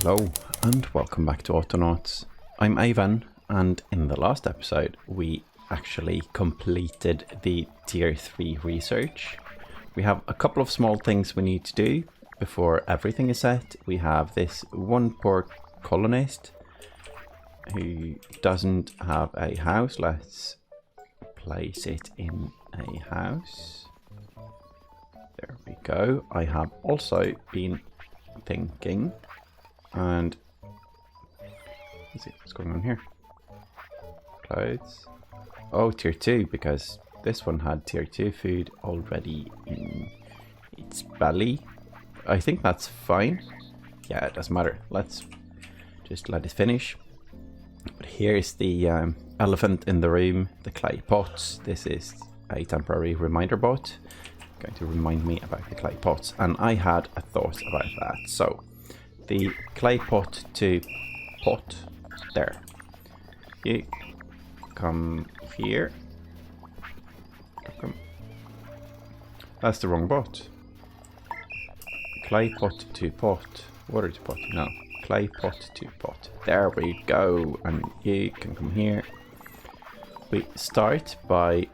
Hello and welcome back to Autonauts. I'm Ivan, and in the last episode we actually completed the tier 3 research. We have a couple of small things we need to do before everything is set. We have this one poor colonist who doesn't have a house. Let's place it in a house. There we go. I have also been thinking, and let's see what's going on here. Clothes. Oh, tier 2, because this one had tier 2 food already in its belly. I think that's fine. Yeah, it doesn't matter. Let's just let it finish. But here's the elephant in the room, the clay pots. This is a temporary reminder bot, going to remind me about the clay pots, and I had a thought about that. So the clay pot to pot, there. You come here. Come. That's the wrong bot. Clay pot to pot. Water to pot. No. Clay pot to pot. There we go. And you can come here. We start by...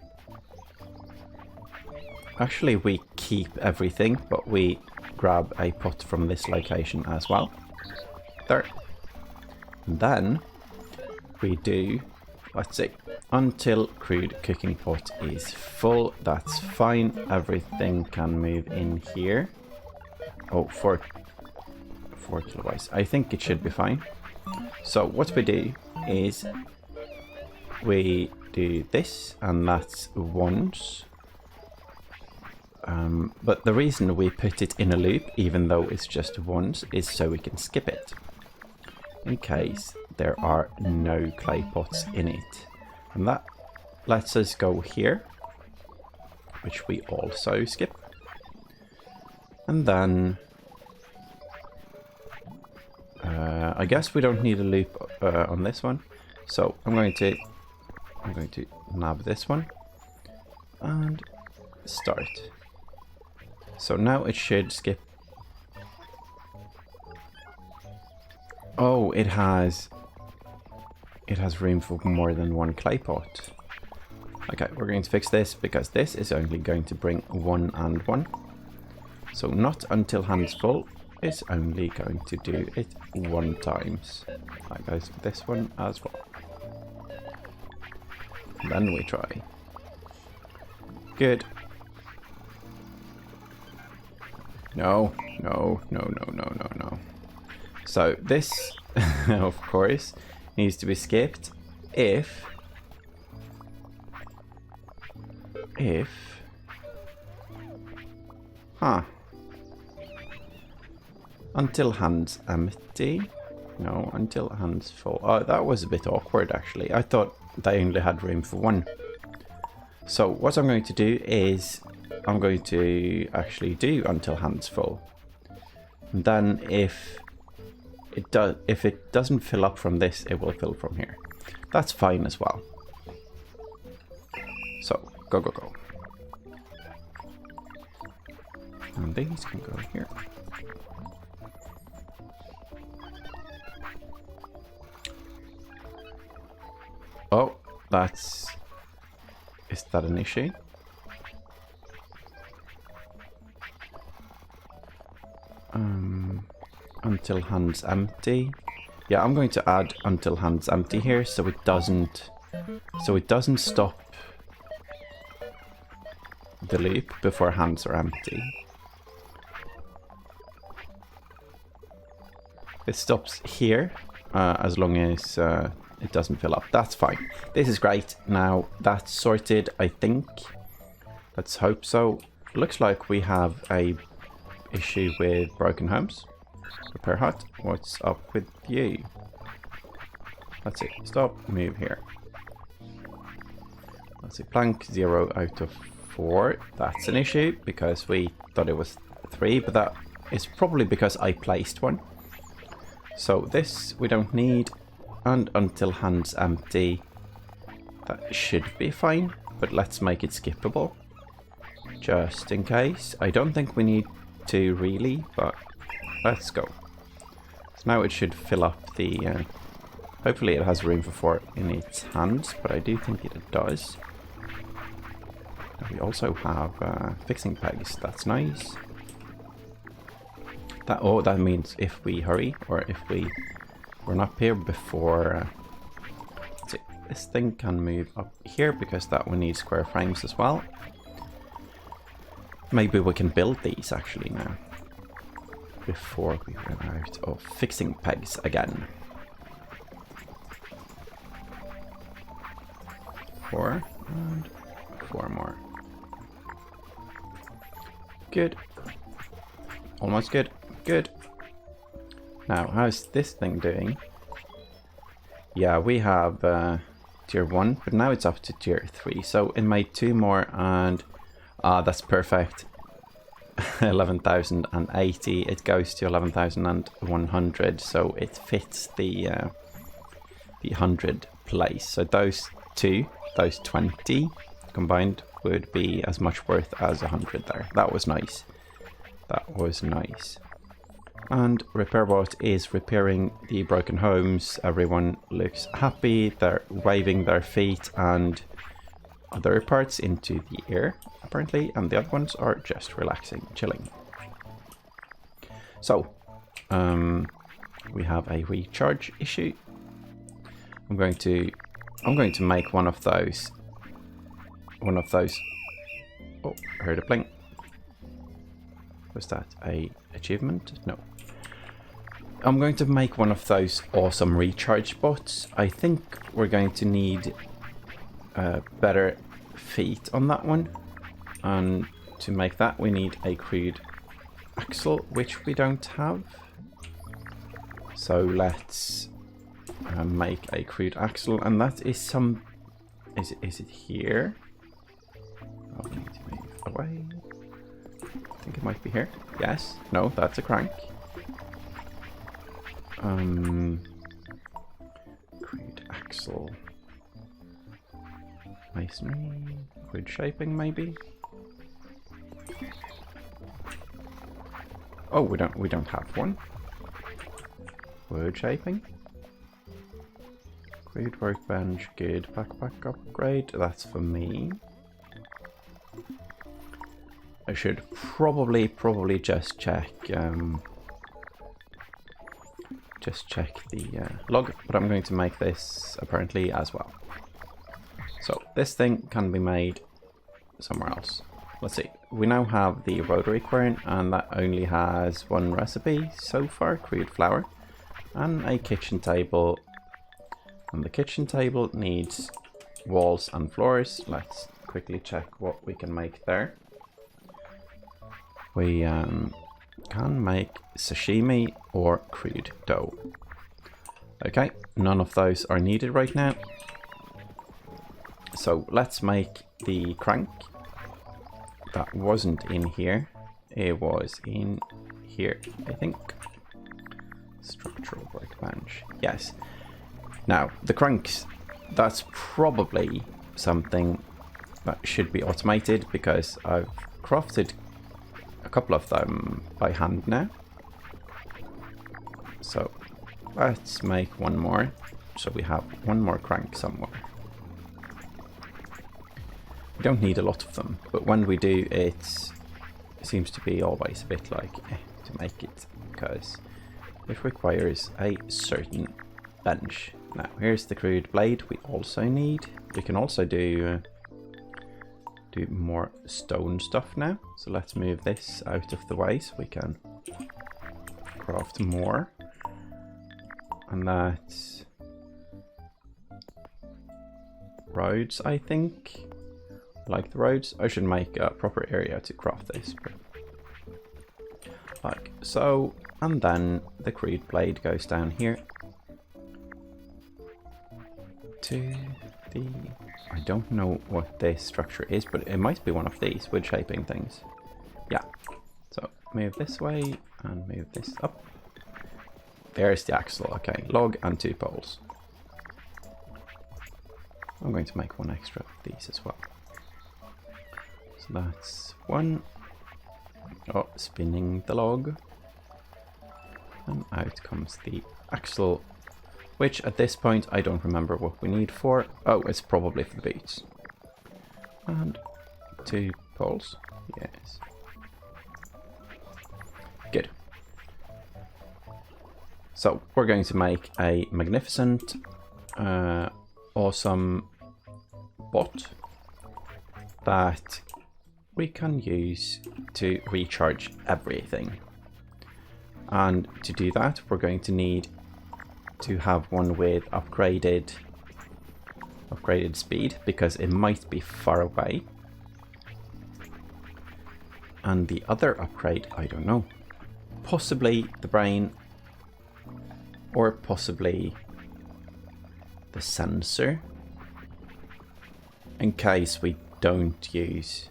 Actually, we keep everything, but we grab a pot from this location as well. There. And then we do, let's see, until crude cooking pot is full. That's fine. Everything can move in here. Oh, 4 kilobytes. I think it should be fine. So what we do is we do this, and that's once. But the reason we put it in a loop, even though it's just once, is so we can skip it in case there are no clay pots in it. And that lets us go here, which we also skip. And then I guess we don't need a loop on this one, so I'm going to nab this one and start. So now it should skip. Oh, it has room for more than one clay pot. Okay, we're going to fix this because this is only going to bring 1 and 1. So not until hands full. It's only going to do it 1 times. That goes for this one as well. And then we try. Good. No. So this, of course, needs to be skipped if until hands empty. No, until hands full. Oh, that was a bit awkward actually. I thought they only had room for 1. So what I'm going to do is I'm going to actually do until hands full. And then if it doesn't fill up from this, it will fill from here. That's fine as well. So go. And these can go here. Oh, is that an issue? Until hands empty. Yeah, I'm going to add until hands empty here so it doesn't stop the loop before hands are empty. It stops here as long as it doesn't fill up. That's fine. This is great. Now that's sorted, I think. Let's hope so. Looks like we have a issue with broken homes. Repair hut, what's up with you? Let's see, stop, move here. Let's see, plank 0 out of 4. That's an issue because we thought it was 3, but that is probably because I placed one. So this we don't need, and until hands empty, that should be fine, but let's make it skippable. Just in case. I don't think we need to really, but let's go. now it should fill up the... hopefully it has room for 4 in its hands, but I do think it does. We also have fixing pegs, that's nice. That means if we hurry, or if we run up here before... this thing can move up here, because that one needs square frames as well. Maybe we can build these actually now, before we run out of fixing pegs again. 4 and 4 more. Good. Almost good. Good. Now, how's this thing doing? Yeah, we have tier 1, but now it's up to tier 3. So it made 2 more, and that's perfect. 11,080. It goes to 11,100, so it fits the 100 place. So those 2, those 20 combined would be as much worth as 100 there. That was nice. That was nice. And Repairbot is repairing the broken homes. Everyone looks happy. They're waving their feet and other parts into the air, apparently, and the other ones are just relaxing, chilling. So, we have a recharge issue. I'm going to make one of those. Oh, I heard a blink. Was that a achievement? No. I'm going to make one of those awesome recharge bots. I think we're going to need better feet on that one, and to make that we need a crude axle, which we don't have. So let's make a crude axle, and that is some... Is it here? Oh, we need to move away. I think it might be here. Yes. No, that's a crank. Crude axle. Masonry. Crude shaping, maybe. Oh, we don't have one. Wood shaping. Crude workbench. Good. Backpack upgrade. That's for me. I should probably just check the log, but I'm going to make this apparently as well. So this thing can be made somewhere else. Let's see. We now have the rotary quern, and that only has 1 recipe so far, crude flour, and a kitchen table. And the kitchen table needs walls and floors. Let's quickly check what we can make there. We can make sashimi or crude dough. Okay, none of those are needed right now. So let's make the crank. That wasn't in here. It was in here, I think. Structural workbench. Yes. Now, the cranks, that's probably something that should be automated, because I've crafted a couple of them by hand now. So let's make one more, so we have one more crank somewhere. We don't need a lot of them, but when we do, it seems to be always a bit like to make it, because it requires a certain bench. Now here's the crude blade we also need. We can also do more stone stuff now. So let's move this out of the way so we can craft more. And that's roads, I think. Like the roads. I should make a proper area to craft this. Like so. And then the crude blade goes down here to the... I don't know what this structure is, but it might be one of these wood shaping things. Yeah. So move this way and move this up. There's the axle. Okay, log and 2 poles. I'm going to make one extra of these as well. So that's 1. Oh, spinning the log. And out comes the axle, which at this point I don't remember what we need for. Oh, it's probably for the boots. And 2 poles. Yes. Good. So we're going to make a magnificent, awesome bot that we can use to recharge everything. And to do that, we're going to need to have one with upgraded speed, because it might be far away. And the other upgrade, I don't know. Possibly the brain, or possibly the sensor, in case we don't use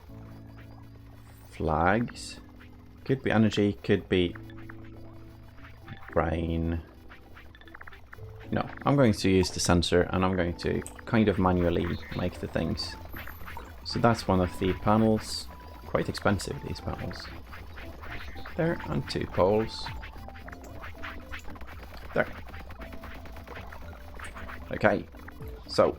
flags. Could be energy, could be brain. No, I'm going to use the sensor, and I'm going to kind of manually make the things. So that's one of the panels. Quite expensive, these panels. There, and 2 poles. There. Okay, so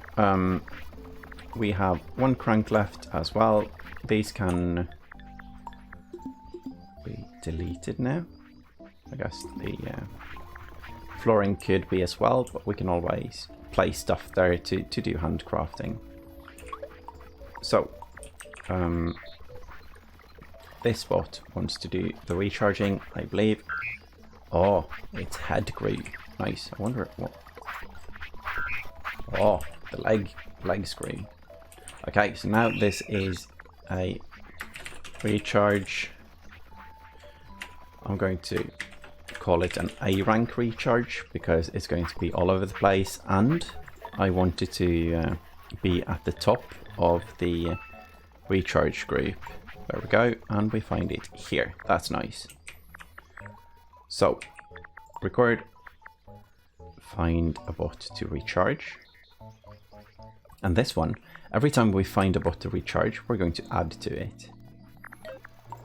we have 1 crank left as well. These can be deleted now. I guess the flooring could be as well, but we can always place stuff there to do handcrafting. So this bot wants to do the recharging, I believe. Oh, it's head grew. Nice. I wonder what. Oh, the leg screw. Okay, so now this is a recharge. I'm going to call it an A rank recharge because it's going to be all over the place, and I want it to be at the top of the recharge group. There we go, and we find it here. That's nice. So, record, find a bot to recharge. And this one, every time we find a bot to recharge, we're going to add to it.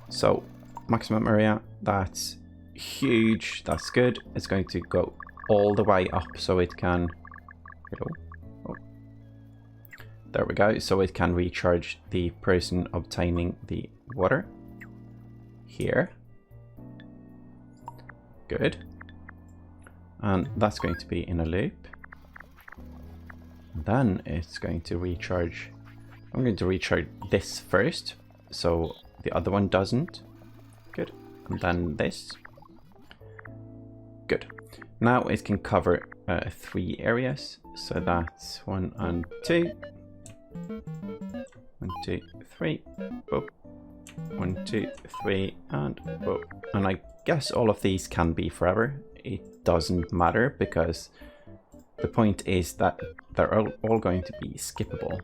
So, maximum area, that's huge, that's good. It's going to go all the way up so it can... Oh. There we go, so it can recharge the person obtaining the water. Here. Good. And that's going to be in a loop. Then it's going to recharge. I'm going to recharge this first, so the other one doesn't. Good. And then this. Good. Now it can cover 3 areas. So that's 1 and 2. 1, 2, 3. Boop. 1, 2, 3, and boop. And I guess all of these can be forever. It doesn't matter because the point is that they're all going to be skippable.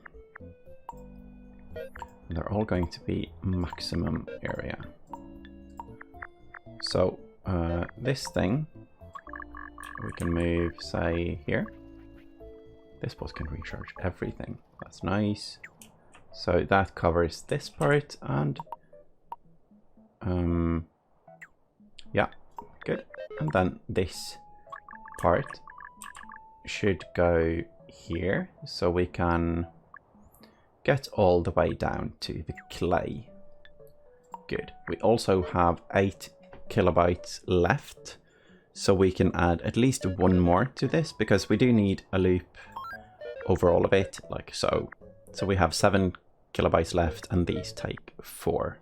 They're all going to be maximum area. So this thing we can move, say, here. This bot can recharge everything. That's nice. So that covers this part, and yeah, good. And then this part should go here, so we can get all the way down to the clay. Good. We also have 8 kilobytes left, so we can add at least 1 more to this, because we do need a loop over all of it, like so. So we have 7 kilobytes left, and these take 4.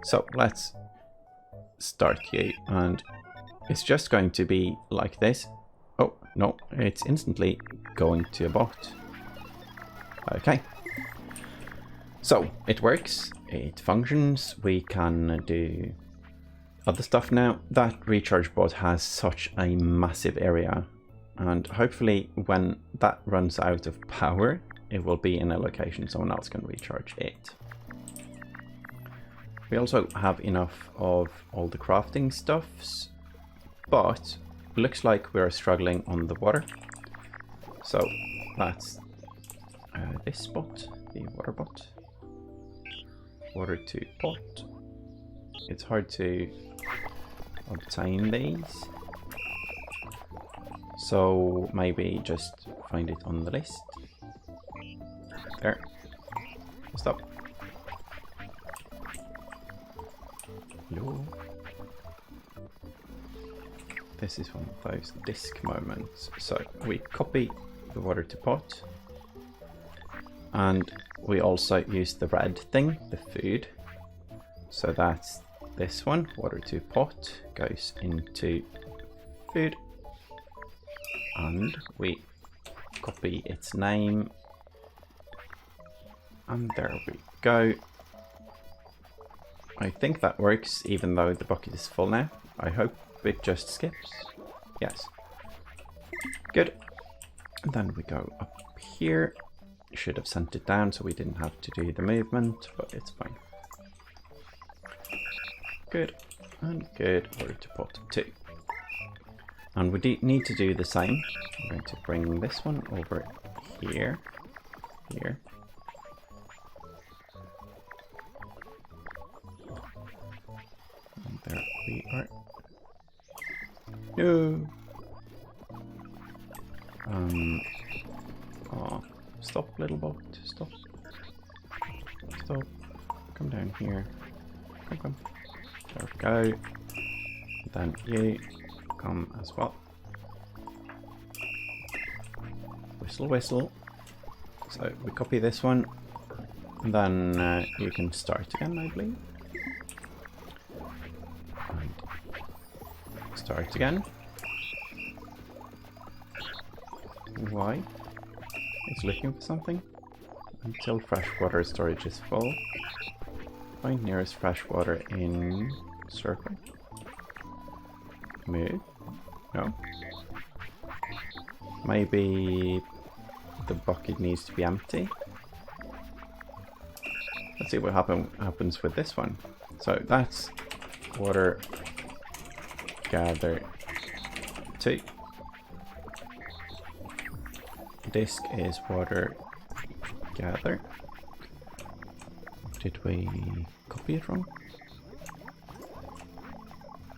So let's start you, and it's just going to be like this. Oh, no, it's instantly going to a bot. Okay. So, it works, it functions, we can do other stuff now. That recharge bot has such a massive area, and hopefully when that runs out of power, it will be in a location someone else can recharge it. We also have enough of all the crafting stuffs, but looks like we're struggling on the water. So that's this spot, the water bot. Water to pot. It's hard to obtain these. So maybe just find it on the list. There. Stop. Hello. This is one of those disk moments. So we copy the water to pot. And we also use the red thing, the food. So that's this one, water to pot, goes into food. And we copy its name. And there we go. I think that works, even though the bucket is full now. I hope it just skips. Yes. Good. And then we go up here. Should have sent it down so we didn't have to do the movement, but it's fine. Good. And good. Water to pot 2. And we need to do the same. I'm going to bring this one over here. Here. And there we are. No. Oh, stop, little boat. Stop. Stop. Come down here. Come. There we go. Then you come as well. Whistle, whistle. So we copy this one. And then you can start again, I believe. And start again. Why? It's looking for something. Until freshwater storage is full. Find nearest freshwater in circle. Move. No. Maybe the bucket needs to be empty. Let's see what happens with this one. So that's water gather 2. Disk is water gather. Did we copy it wrong?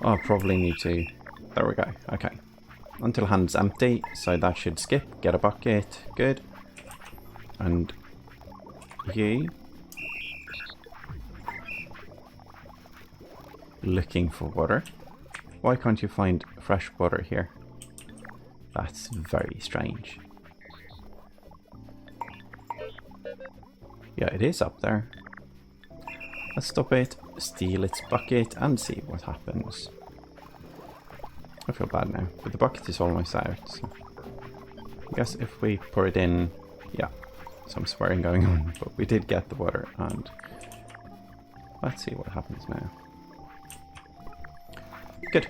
Oh, probably need to. There we go. Okay. Until hand's empty, so that should skip. Get a bucket. Good. And you looking for water. Why can't you find fresh water here? That's very strange. Yeah, it is up there. Let's stop it, steal its bucket, and see what happens. I feel bad now, but the bucket is almost out. So I guess if we pour it in, yeah, some swearing going on, but we did get the water, and let's see what happens now. Good.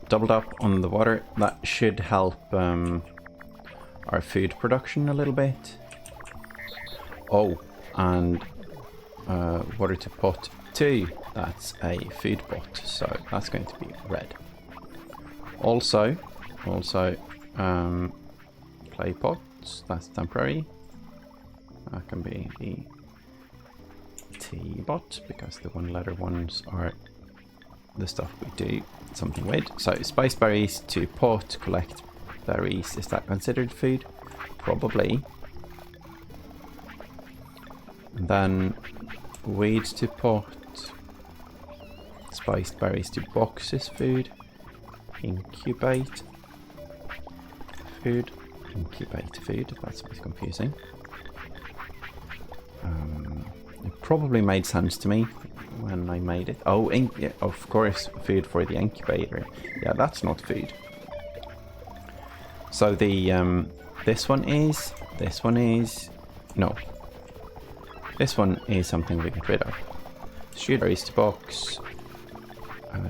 Doubled up on the water. That should help our food production a little bit. Oh, and water to pot 2. That's a food bot, so that's going to be red. Also, clay pots. That's temporary. That can be the T bot because the 1-letter ones are the stuff we do something with. So spice berries to pot, collect berries. Is that considered food? Probably. And then weeds to pot, spiced berries to boxes food, incubate food, that's a bit confusing. It probably made sense to me when I made it. Oh, yeah, of course, food for the incubator. Yeah, that's not food. So the this one is no. This one is something we get rid of. Berries to box.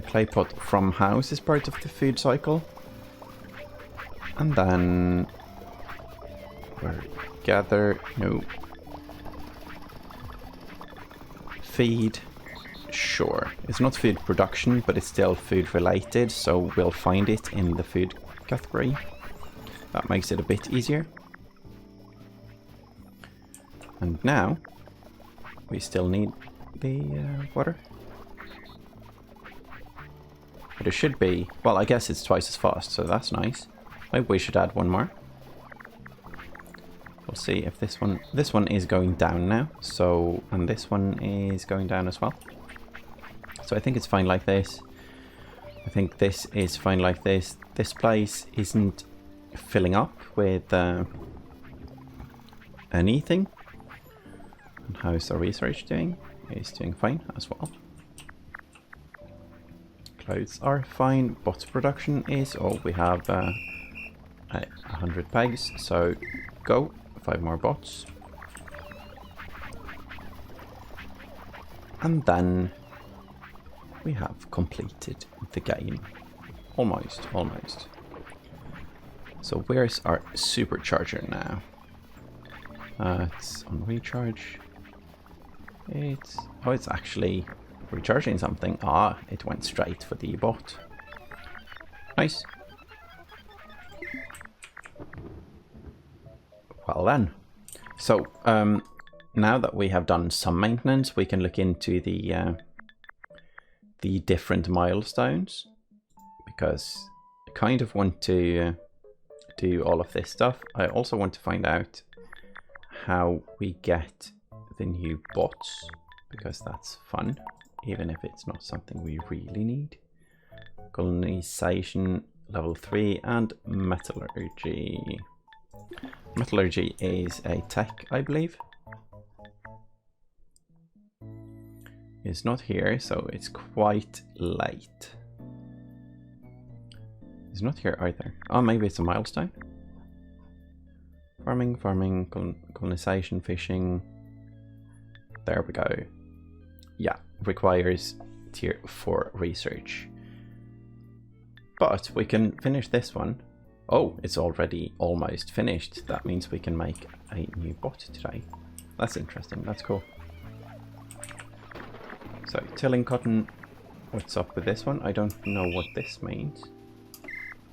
Clay pot from house is part of the food cycle. And then gather, no. Feed, sure. It's not food production, but it's still food related, so we'll find it in the food category. That makes it a bit easier. And now we still need the water. But it should be... Well, I guess it's twice as fast, so that's nice. Maybe we should add one more. We'll see if this one... This one is going down now, so... And this one is going down as well. So I think it's fine like this. I think this is fine like this. This place isn't filling up with anything. And how's the research doing? It's doing fine as well. Clothes are fine. Bot production is... Oh, we have 100 pegs, so go. 5 more bots. And then we have completed the game. Almost, almost. So where's our supercharger now? It's on recharge. It's... Oh, it's actually recharging something. Ah, it went straight for the bot. Nice. Well then. So, now that we have done some maintenance, we can look into the different milestones. Because I kind of want to do all of this stuff. I also want to find out how we get the new bots, because that's fun, even if it's not something we really need. Colonisation level 3 and metallurgy. Metallurgy is a tech, I believe. It's not here, so it's quite late. It's not here either. Oh, maybe it's a milestone. Farming, colonization, fishing. There we go. Yeah, requires tier 4 research. But we can finish this one. Oh, it's already almost finished. That means we can make a new bot today. That's interesting. That's cool. So, tilling cotton. What's up with this one? I don't know what this means.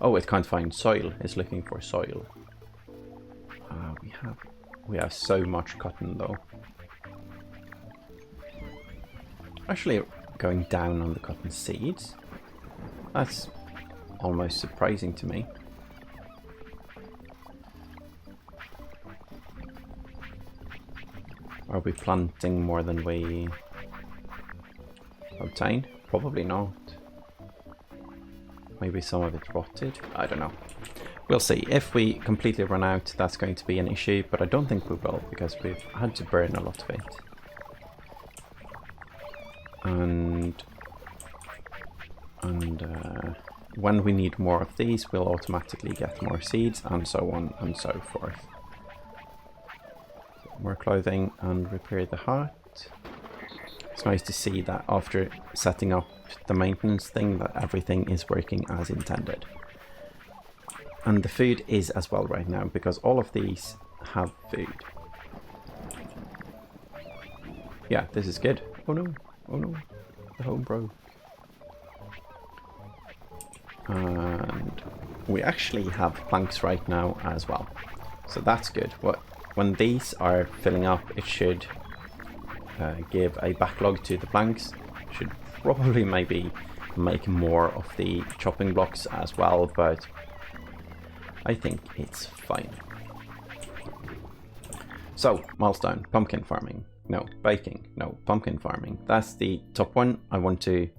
Oh, it can't find soil. It's looking for soil. We have so much cotton though. Actually, going down on the cotton seeds. That's almost surprising to me. Are we planting more than we obtain? Probably not. Maybe some of it rotted. I don't know. We'll see. If we completely run out, that's going to be an issue, but I don't think we will, because we've had to burn a lot of it. And when we need more of these, we'll automatically get more seeds, and so on and so forth. More clothing and repair the hut. It's nice to see that after setting up the maintenance thing, that everything is working as intended. And the food is as well right now, because all of these have food. Yeah, this is good. Oh no, oh no, the home broke. And we actually have planks right now as well. So that's good. When these are filling up, it should give a backlog to the planks. Should probably maybe make more of the chopping blocks as well, but I think it's fine. So, milestone, pumpkin farming. No, baking. No, pumpkin farming. That's the top one. I want to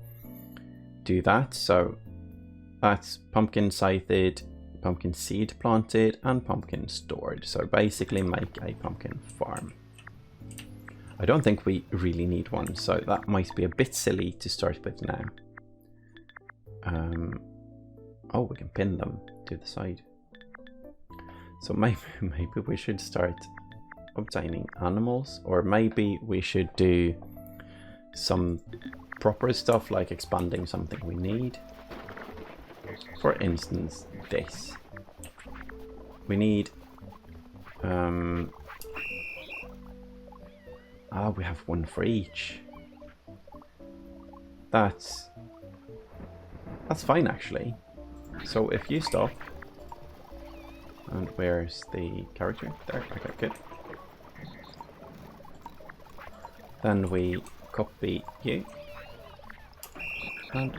do that. So that's pumpkin scythed, pumpkin seed planted, and pumpkin stored. So basically make a pumpkin farm. I don't think we really need one, so that might be a bit silly to start with now. Oh, we can pin them to the side. So maybe we should start obtaining animals, or maybe we should do some proper stuff like expanding something we need. For instance, this. We need we have one for each. That's fine actually. So if you stop, and where's the character? There, okay, good. Then we copy you and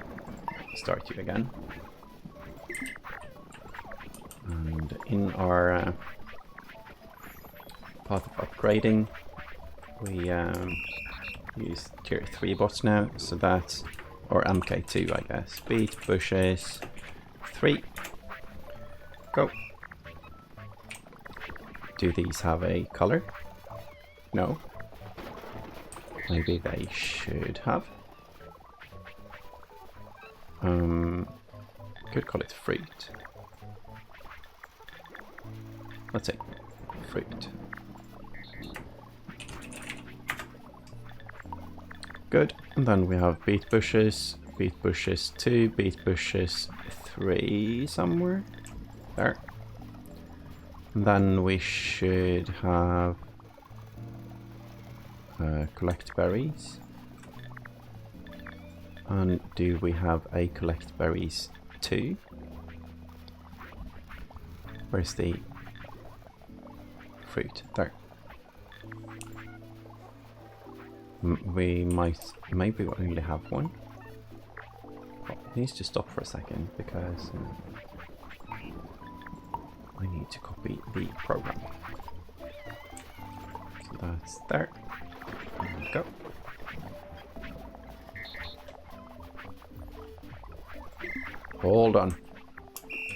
start you again. And in our path of upgrading, we use tier 3 bots now, so that's, or MK2 I guess. Beat bushes 3. Go. Do these have a color? No. Maybe they should have. Could call it fruit. Let's say fruit. Good. And then we have beet bushes 2, beet bushes 3 somewhere. There. And then we should have collect berries. And do we have a collect berries 2? Where's the fruit? There. We might, maybe we only have one. Oh, it needs to stop for a second because I need to copy the program. So that's there. There we go. Hold on.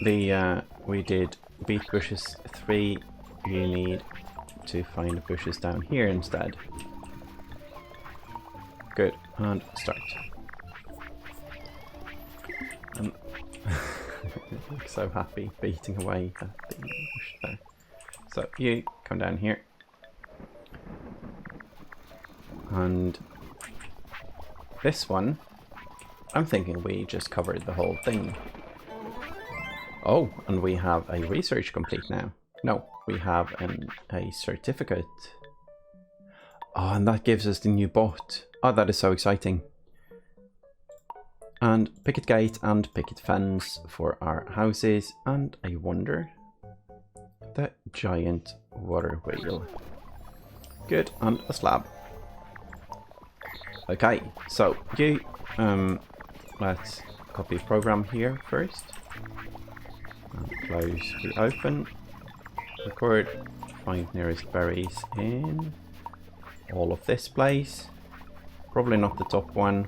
We did beet bushes 3. You need to find the bushes down here instead. Good, and start. Looks so happy beating away at the bush there. So you come down here. And this one, I'm thinking we just covered the whole thing. Oh, and we have a research complete now. No, we have a certificate. Oh, and that gives us the new bot. Oh, that is so exciting. And picket gate and picket fence for our houses. And I wonder, the giant water wheel. Good, and a slab. Okay, so you, let's copy program here first. And close, reopen. Record, find nearest berries in all of this place. Probably not the top one.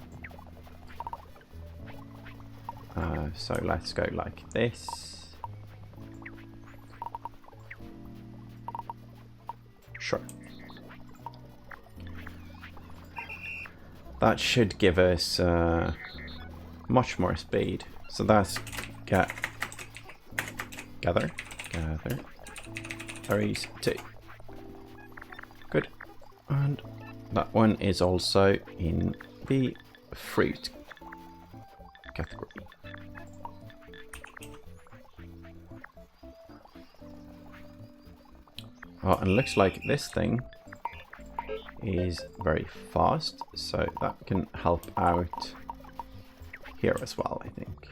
So let's go like this. Sure. That should give us much more speed. So that's gather berries 2. Good. And that one is also in the fruit category. Oh, and it looks like this thing is very fast, so that can help out here as well, I think.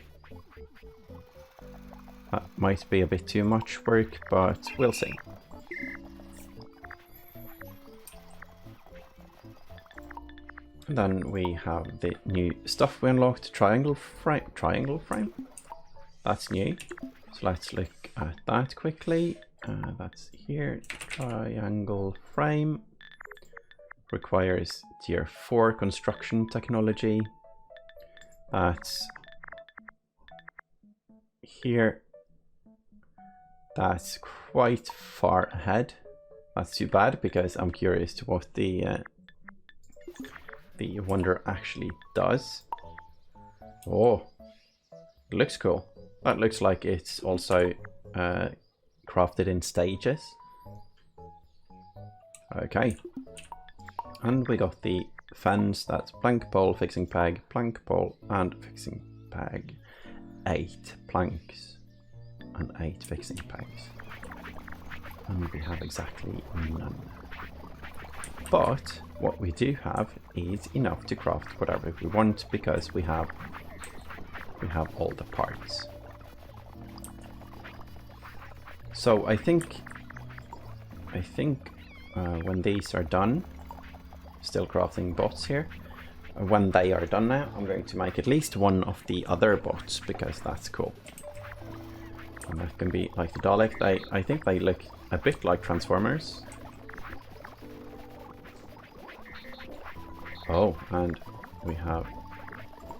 That might be a bit too much work, but we'll see. And then we have the new stuff we unlocked, triangle frame. That's new. So let's look at that quickly. That's here, triangle frame. Requires tier 4 construction technology. That's here. That's quite far ahead. That's too bad because I'm curious to what the wonder actually does. Oh, it looks cool. That looks like it's also crafted in stages. Okay. And we got the fence. That's plank pole, fixing peg, plank pole, and fixing peg. 8 planks and 8 fixing pegs. And we have exactly none. But what we do have is enough to craft whatever we want because we have all the parts. So I think when these are done, still crafting bots here, when they are done now, I'm going to make at least one of the other bots, because that's cool. And that can be like the Dalek. I think they look a bit like Transformers. Oh, and we have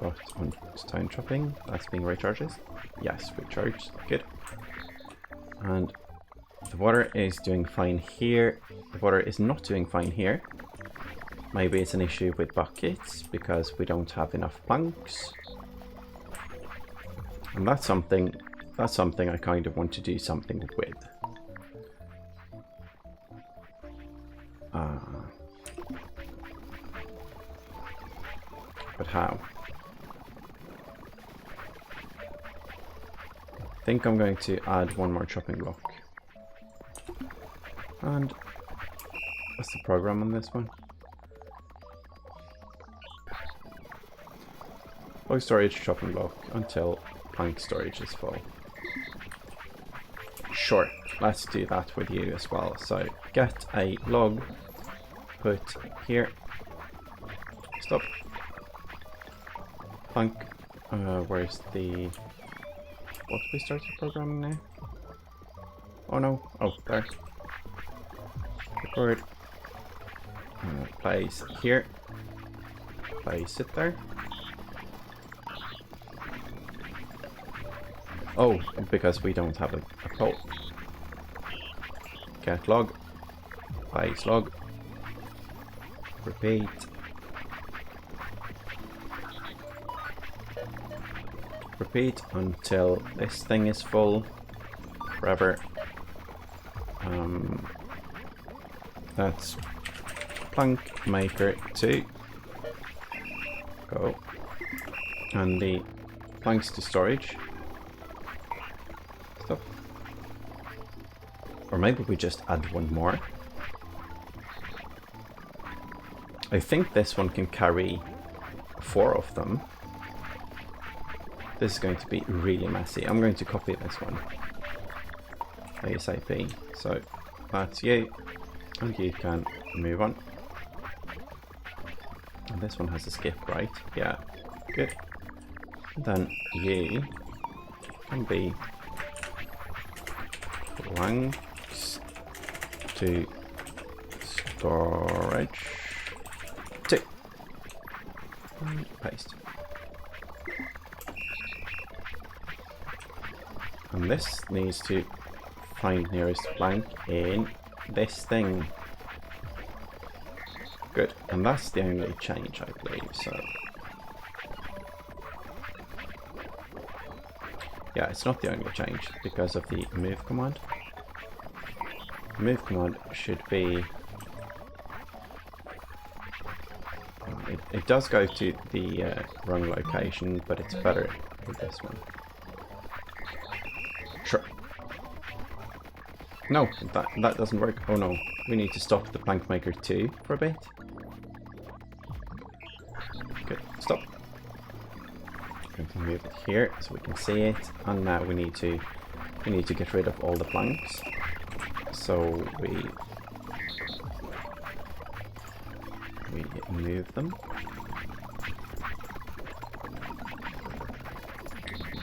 got on stone chopping. That's being recharges. Yes, recharged. Good. And the water is doing fine here. The water is not doing fine here. Maybe it's an issue with buckets because we don't have enough planks. And that's something I kind of want to do something with. But how? I think I'm going to add one more chopping block. And what's the program on this one? Low storage chopping block until plank storage is full. Sure, let's do that with you as well. So get a log, put here. Stop. Plank. Where's the... What we started programming now? Oh no. Oh, there. Record. Place here. Place it there. Oh, because we don't have a pole. Get log. Place log. Repeat. Repeat until this thing is full. Forever. That's plank maker 2. Go. And the planks to storage. Stop. Or maybe we just add one more. I think this one can carry 4 of them. This is going to be really messy. I'm going to copy this one ASAP. So that's you, and you can move on. And this one has a skip, right? Yeah, good. And then you can be planks to storage 2. And paste. And this needs to find nearest plank in this thing. Good, and that's the only change, I believe, so... Yeah, it's not the only change, because of the move command. The move command should be... It does go to the wrong location, but it's better with this one. Sure. No, that doesn't work. Oh no, we need to stop the plank maker 2 for a bit. Good, stop. I'm going to move it here so we can see it, and now we need to get rid of all the planks. So we move them.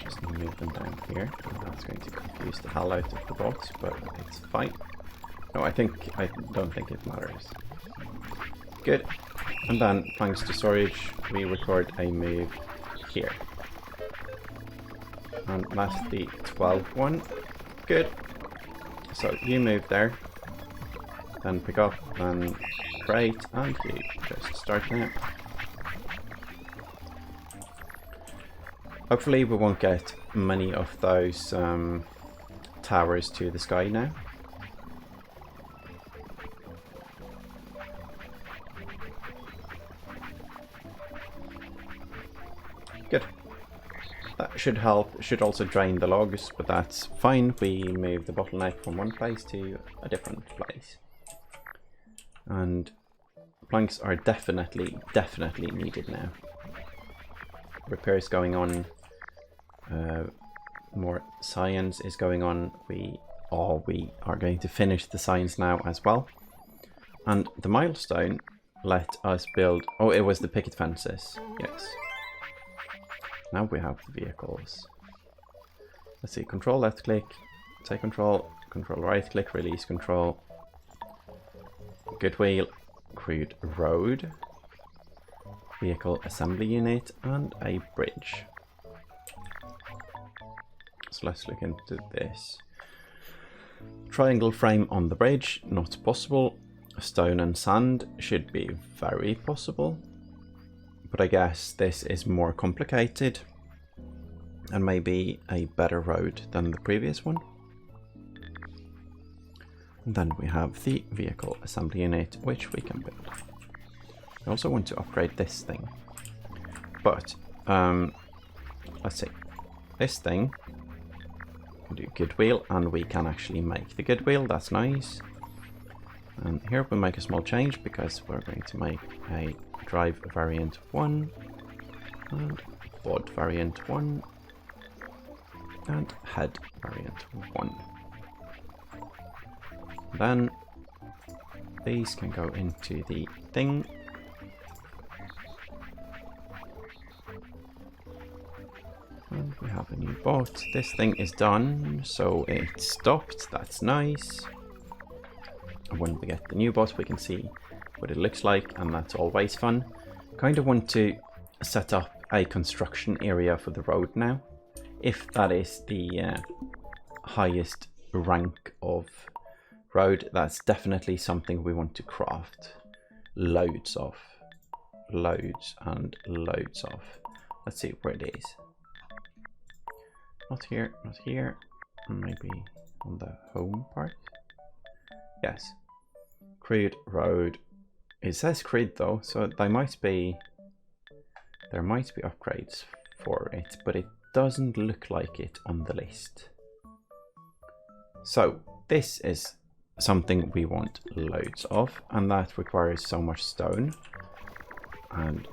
Just move them down here. That's going to confuse the hell out of the box, but it's fine. No, I don't think it matters. Good. And then, thanks to storage, we record a move here. And that's the 12th one. Good. So you move there, then pick up and create, and you just start now. Hopefully we won't get many of those towers to the sky now. Good. That should help. Should also drain the logs, but that's fine. We move the bottleneck from one place to a different place. And planks are definitely needed now. Repairs going on. More science is going on. We are going to finish the science now as well. And the milestone let us build... Oh, it was the picket fences. Yes. Now we have the vehicles. Let's see. Control left click. Take control. Control right click. Release control. Good wheel. Crude road. Vehicle assembly unit. And a bridge. So let's look into this. Triangle frame on the bridge. Not possible. Stone and sand should be very possible. But I guess this is more complicated. And maybe a better road than the previous one. And then we have the vehicle assembly unit, which we can build. I also want to upgrade this thing. But, let's see. This thing, we do good wheel, and we can actually make the good wheel. That's nice. And here we make a small change, because we're going to make a drive variant 1, and bod variant 1, and head variant 1. Then these can go into the thing. And we have a new bot. This thing is done, so it stopped. That's nice. And when we get the new bot, we can see what it looks like, and that's always fun. Kind of want to set up a construction area for the road now. If that is the highest rank of road, that's definitely something we want to craft loads of. Loads and loads of. Let's see where it is. Not here, not here. Maybe on the home part. Yes. Crude road. It says crude though, so there might be upgrades for it, but it doesn't look like it on the list. So this is something we want loads of, and that requires so much stone. And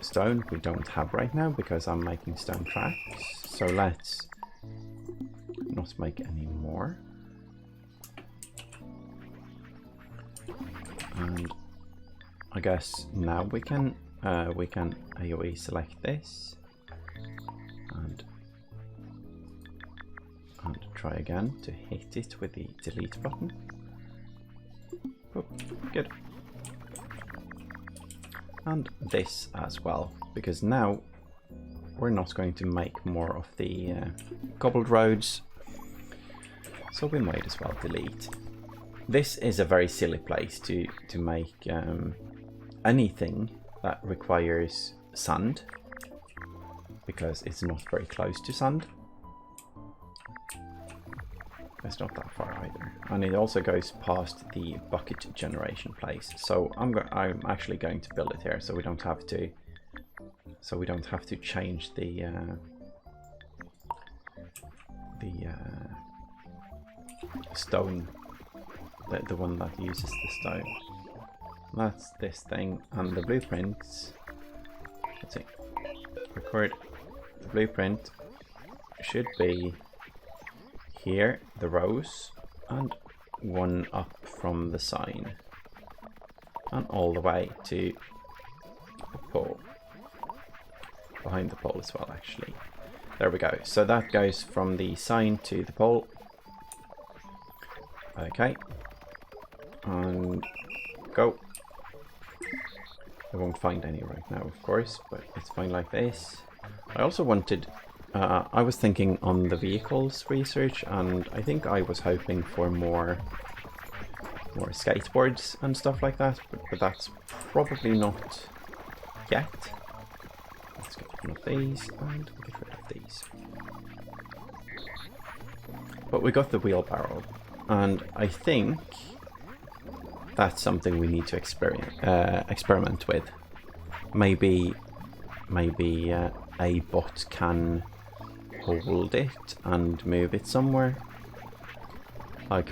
stone we don't have right now because I'm making stone tracks. So let's not make any more. And I guess now we can AoE select this and try again to hit it with the delete button. Oh, good. And this as well, because now we're not going to make more of the cobbled roads, so we might as well delete. This is a very silly place to make anything that requires sand, because it's not very close to sand. It's not that far either, and it also goes past the bucket generation place. So I'm actually going to build it here, so we don't have to. So we don't have to change the stone, the one that uses the stone. That's this thing, and the blueprints. Let's see. Record. The blueprint should be here, the rows, and one up from the sign, and all the way to the pole. Behind the pole as well, actually. There we go. So that goes from the sign to the pole. Okay. And go. I won't find any right now, of course, but it's fine like this. I also wanted... I was thinking on the vehicles research, and I think I was hoping for more skateboards and stuff like that, but that's probably not yet. Let's get rid of these and get rid of these. But we got the wheelbarrow, and I think that's something we need to experiment with. Maybe a bot can hold it and move it somewhere. Like,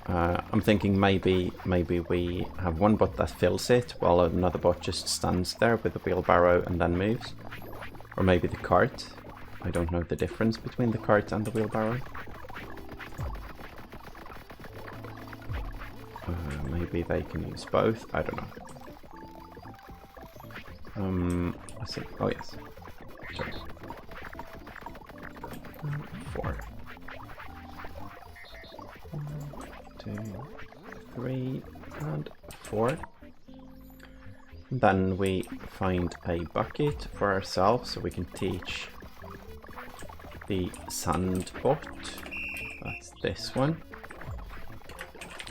I'm thinking maybe we have one bot that fills it while another bot just stands there with the wheelbarrow and then moves. Or maybe the cart. I don't know the difference between the cart and the wheelbarrow. Maybe they can use both. I don't know. Let's see. Oh yes. Sure. 4. 1, 2, 3, and 4. Then we find a bucket for ourselves so we can teach the sand bot. That's this one.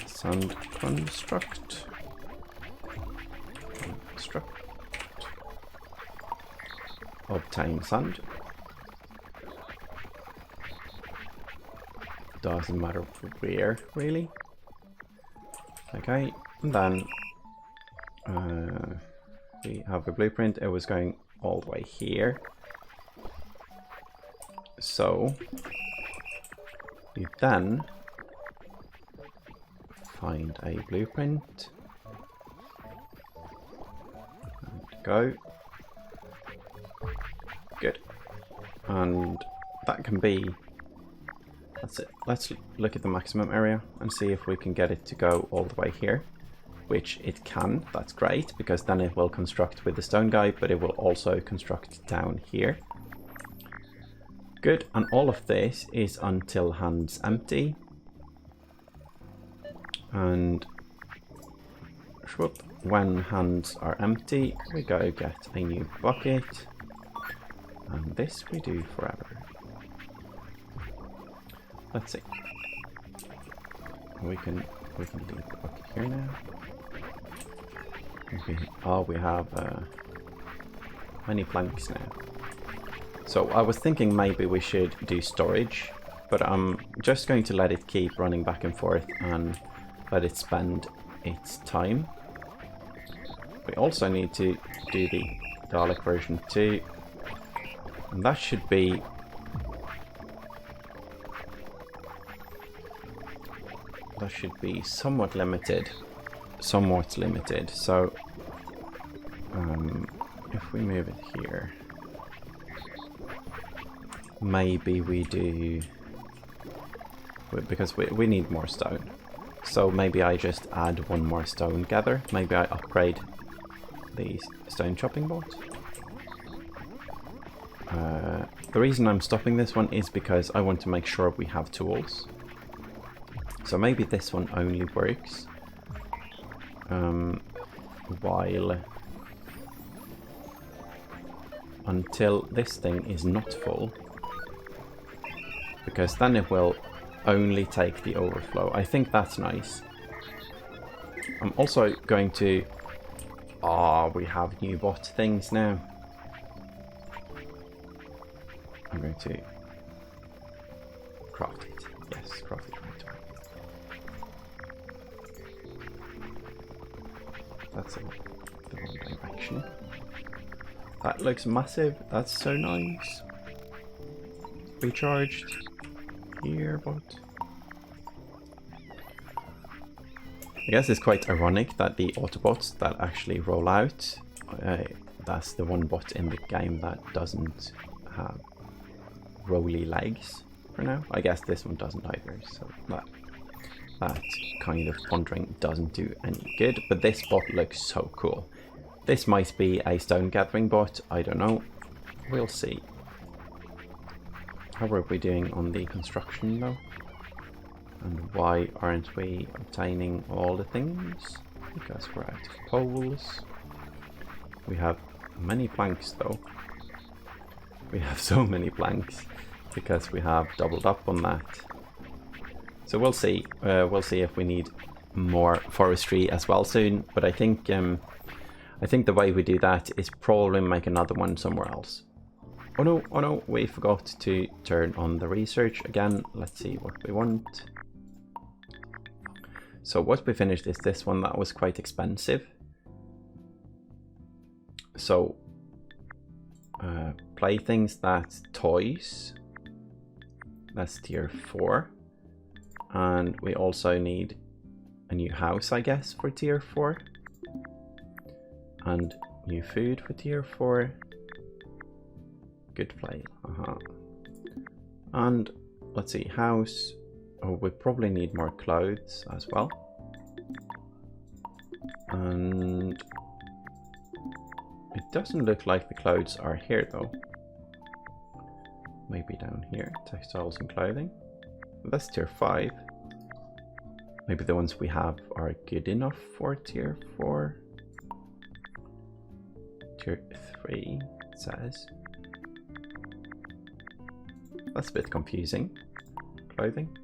Sand construct. Obtain sand. Doesn't matter where, really. Okay, and then we have a blueprint. It was going all the way here. So we then find a blueprint and go. Good. And that can be, that's it. Let's look at the maximum area and see if we can get it to go all the way here, which it can. That's great, because then it will construct with the stone guy, but it will also construct down here. Good. And all of this is until hands empty. And when hands are empty, we go get a new bucket. And this we do forever. Let's see. We can leave the bucket here now. Okay. Oh, we have many planks now. So I was thinking maybe we should do storage, but I'm just going to let it keep running back and forth and let it spend its time. We also need to do the Dalek version 2. And that should be somewhat limited. So if we move it here, maybe we do, because we need more stone. So maybe I just add one more stone gather. Maybe I upgrade the stone chopping bot. The reason I'm stopping this one is because I want to make sure we have tools. So maybe this one only works while until this thing is not full, because then it will only take the overflow. I think that's nice. I'm also going to... we have new bot things now. I'm going to craft it. Yes, craft it right away. That's the wrong direction. That looks massive. That's so nice. Recharged. Here, bot. I guess it's quite ironic that the Autobots that actually roll out, that's the one bot in the game that doesn't have rolly legs for now. I guess this one doesn't either, so that kind of pondering doesn't do any good, but this bot looks so cool. This might be a stone gathering bot, I don't know. We'll see. How are we doing on the construction though? And why aren't we obtaining all the things? Because we're out of poles. We have many planks though. We have so many planks because we have doubled up on that. So we'll see. We'll see if we need more forestry as well soon. But I think the way we do that is probably make another one somewhere else. Oh no, we forgot to turn on the research again. Let's see what we want. So what we finished is this one that was quite expensive. So playthings, that's toys. That's tier 4. And we also need a new house, I guess, for tier 4. And new food for tier 4. Good play. And let's see, house. Oh, we probably need more clothes as well. And it doesn't look like the clothes are here though. Maybe down here, textiles and clothing. That's tier 5. Maybe the ones we have are good enough for tier 4. Tier 3, it says. That's a bit confusing. Clothing.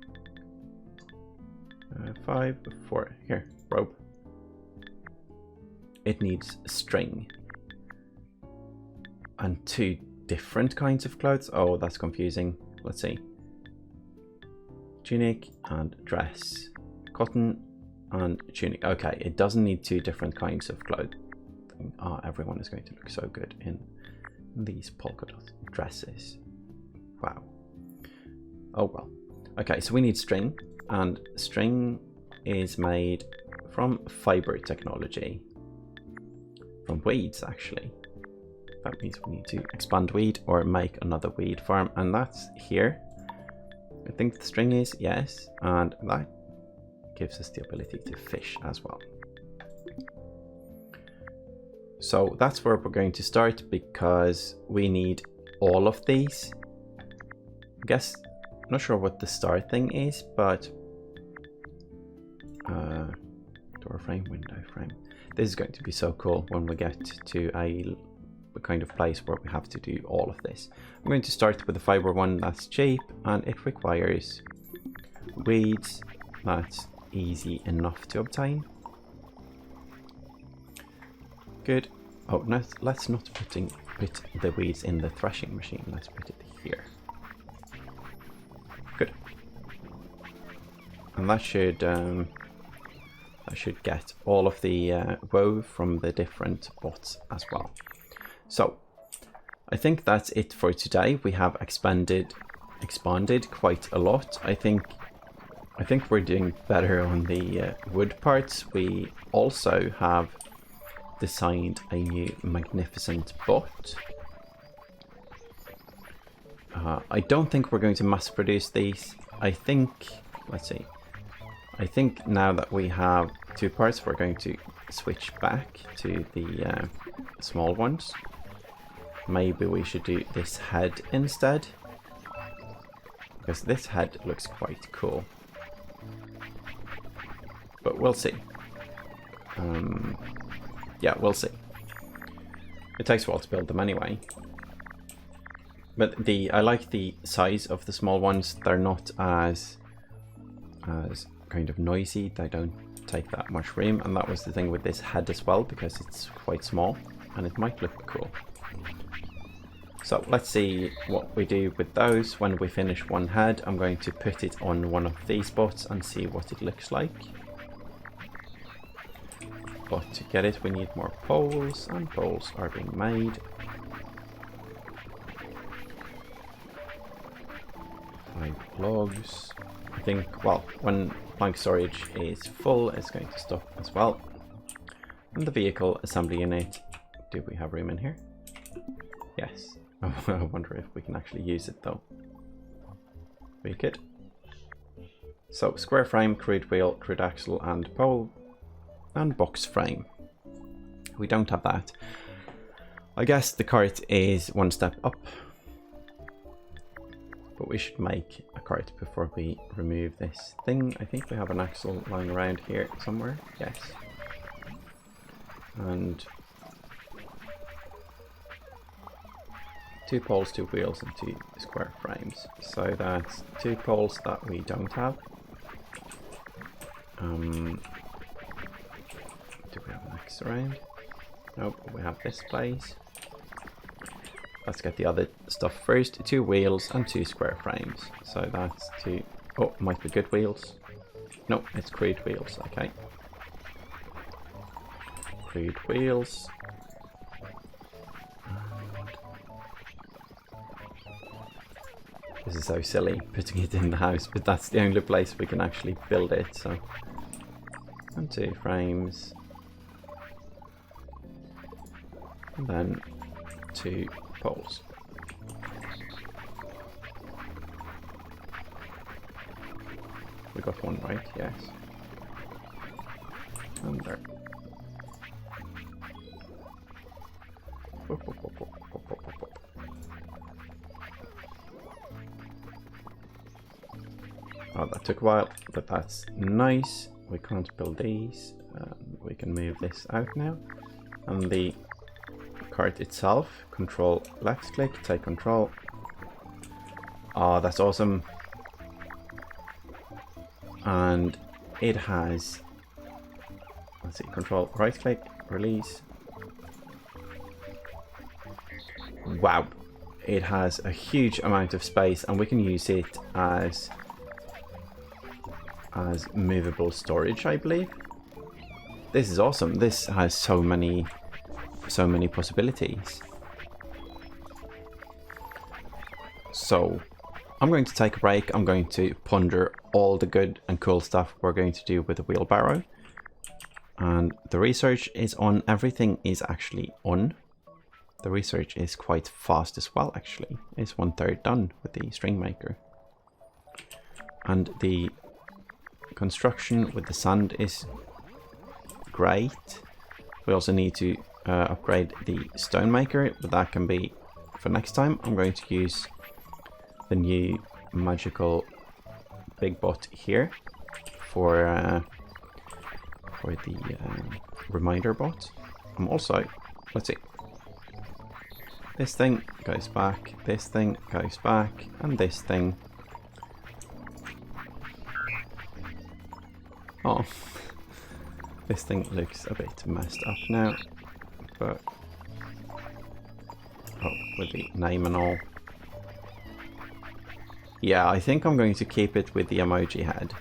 5, 4. Here, robe. It needs string. And 2 different kinds of clothes. Oh, that's confusing. Let's see. Tunic and dress. Cotton and tunic. Okay, it doesn't need 2 different kinds of clothing. Ah, everyone is going to look so good in these polka dot dresses. Wow. Oh well. Okay, so we need string, and string is made from fiber technology. From weeds, actually. That means we need to expand weed or make another weed farm, and that's here. I think the string is, yes, and that gives us the ability to fish as well. So that's where we're going to start, because we need all of these. I guess, not sure what the start thing is, but door frame, window frame. This is going to be so cool when we get to a kind of place where we have to do all of this. I'm going to start with the fiber one that's cheap, and it requires weeds. That's easy enough to obtain. Good. Oh, no, let's not put the weeds in the threshing machine. Let's put it here. Good. And that should get all of the wool from the different bots as well. So, I think that's it for today. We have expanded quite a lot. I think we're doing better on the wood parts. We also have designed a new magnificent bot. I don't think we're going to mass produce these. I think, let's see. I think now that we have 2 parts, we're going to switch back to the small ones. Maybe we should do this head instead, because this head looks quite cool. But we'll see. Yeah, we'll see. It takes a while to build them anyway. But I like the size of the small ones. They're not as kind of noisy. They don't take that much room. And that was the thing with this head as well, because it's quite small and it might look cool. So let's see what we do with those. When we finish one head, I'm going to put it on one of these bots and see what it looks like. But to get it, we need more poles, and poles are being made. 5 logs. I think, well, when plank storage is full, it's going to stop as well. And the vehicle assembly unit. Do we have room in here? Yes. I wonder if we can actually use it though. We could. So, square frame, crude wheel, crude axle, and pole. And box frame. We don't have that. I guess the cart is one step up. But we should make a cart before we remove this thing. I think we have an axle lying around here somewhere. Yes. And 2 poles, 2 wheels, and 2 square frames. So that's 2 poles that we don't have. Do we have an X around? Nope, we have this place. Let's get the other stuff first. 2 wheels and 2 square frames. So that's 2... Oh, might be good wheels. Nope, it's crude wheels, okay. Crude wheels. This is so silly, putting it in the house, but that's the only place we can actually build it, so... And 2 frames. And then 2 poles. We got one right, yes. And there. Oh, that took a while, but that's nice. We can't build these. We can move this out now. And the cart itself, control left click, take control. Oh, that's awesome. And it has, let's see, control right click, release. Wow, it has a huge amount of space, and we can use it as movable storage, I believe. This is awesome. This has so many possibilities. So I'm going to take a break. I'm going to ponder all the good and cool stuff we're going to do with the wheelbarrow. And the research is on. Everything is actually on. The research is quite fast as well, actually. It's 1/3 done with the string maker. And the construction with the sand is great. We also need to upgrade the stone maker, but that can be for next time. I'm going to use the new magical big bot here for the reminder bot. I'm also, let's see, this thing goes back, this thing goes back, and this thing. Oh, this thing looks a bit messed up now, but oh, with the name and all. Yeah, I think I'm going to keep it with the emoji head,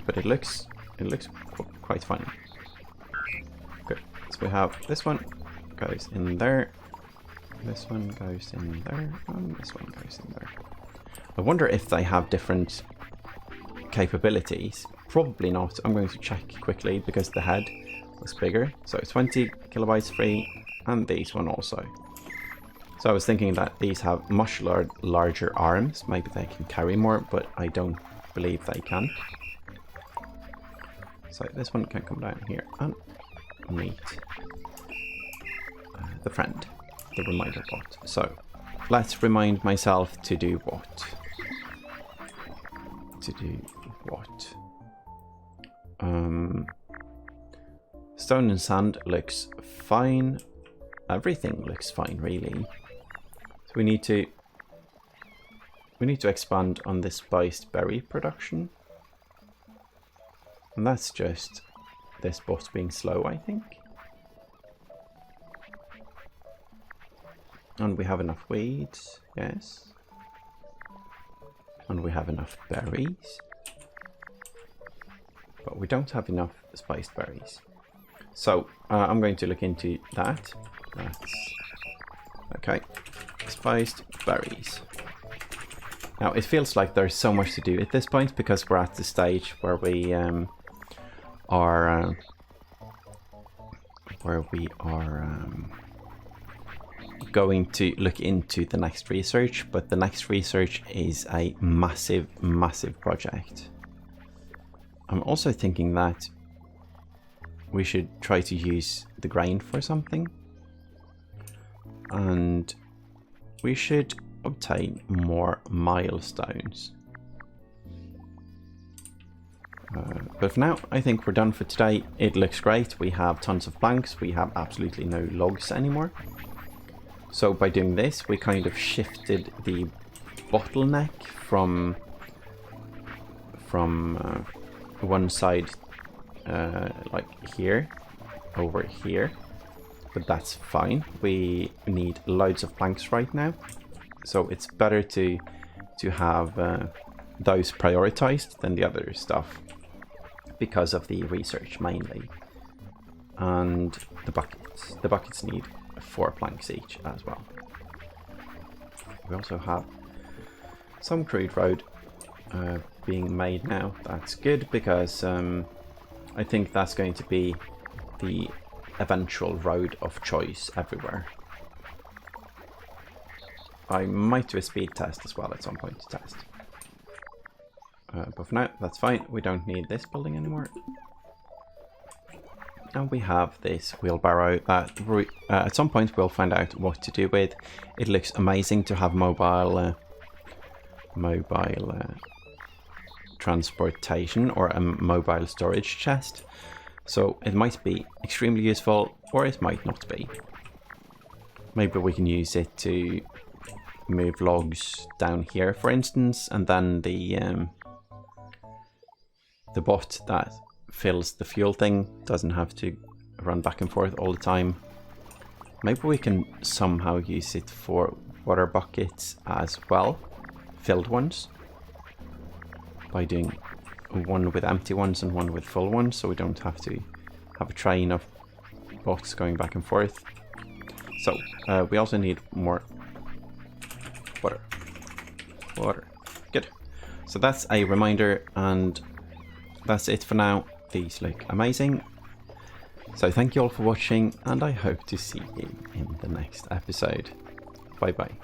but it looks quite funny. Good. So we have this one goes in there, this one goes in there, and this one goes in there. I wonder if they have different capabilities. Probably not. I'm going to check quickly because the head was bigger. So 20 kilobytes free, and these one also. So I was thinking that these have much larger arms. Maybe they can carry more, but I don't believe they can. So this one can come down here and meet the friend, the reminder bot. So let's remind myself to do what? To do what? Stone and sand looks fine. Everything looks fine, really. So we need to expand on this spiced berry production. And that's just this bot being slow, I think. And we have enough weeds, yes. And we have enough berries. But we don't have enough spiced berries. So I'm going to look into that. That's okay. Spiced berries. Now it feels like there's so much to do at this point because we're at the stage where we are going to look into the next research, but the next research is a massive project. I'm also thinking that we should try to use the grain for something, and we should obtain more milestones. But for now, I think we're done for today. It looks great. We have tons of planks. We have absolutely no logs anymore. So by doing this, we kind of shifted the bottleneck from one side, like here, over here. But that's fine. We need loads of planks right now. So it's better to have those prioritized than the other stuff because of the research mainly. And the buckets. The buckets need 4 planks each as well. We also have some crude road being made now. That's good because I think that's going to be the eventual road of choice everywhere. I might do a speed test as well at some point to test. But for now, that's fine. We don't need this building anymore. And we have this wheelbarrow that at some point we'll find out what to do with. It looks amazing to have mobile transportation or a mobile storage chest. So it might be extremely useful, or it might not be. Maybe we can use it to move logs down here, for instance, and then the bot that fills the fuel thing doesn't have to run back and forth all the time. Maybe we can somehow use it for water buckets as well, filled ones, by doing one with empty ones and one with full ones, so we don't have to have a train of bots going back and forth. So we also need more water. Good. So that's a reminder, and that's it for now. These look amazing. So thank you all for watching, and I hope to see you in the next episode. Bye bye.